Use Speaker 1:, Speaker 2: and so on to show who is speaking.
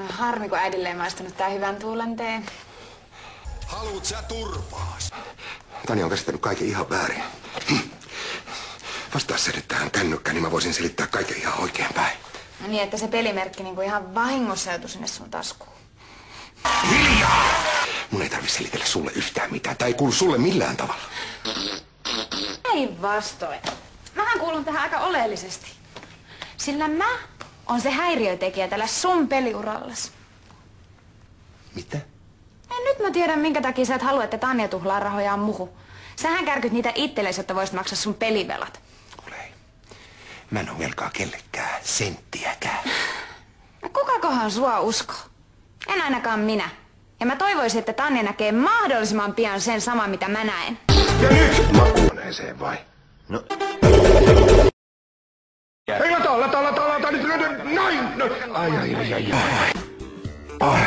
Speaker 1: Harmi, kun äidille ei maistunut tää hyvän tuulen tee.
Speaker 2: Haluut sä turpaas?
Speaker 3: Tanja on käsittänyt kaiken ihan väärin. Vastaa se nyt tähän kännykkään, niin mä voisin selittää kaiken ihan oikein päin.
Speaker 1: No niin, että se pelimerkki niinku ihan vahingossa joutui sinne sun taskuun.
Speaker 3: Hiljaa! Mun ei tarvi selitellä sulle yhtään mitään. Tää ei kuulu sulle millään tavalla.
Speaker 1: Ei vastoin. Mähän kuulun tähän aika oleellisesti. Sillä mä on se häiriötekijä tällä sun peliurallas.
Speaker 3: Mitä?
Speaker 1: Nyt mä tiedän, minkä takia sä et halua, että Tanja tuhlaa rahojaan muhu. Sähän kärkyt niitä itsellesi, jotta voisit maksaa sun pelivelat.
Speaker 3: Kuule, mä en oo velkaa kellekään senttiäkään.
Speaker 1: No kukakohan sua uskoo? En ainakaan minä. Ja mä toivoisin, että Tanja näkee mahdollisimman pian sen saman, mitä mä näen.
Speaker 3: Ja nyt makuuhuoneeseen vai?
Speaker 4: No.
Speaker 3: Ei, lata, nyt, noin! Ai.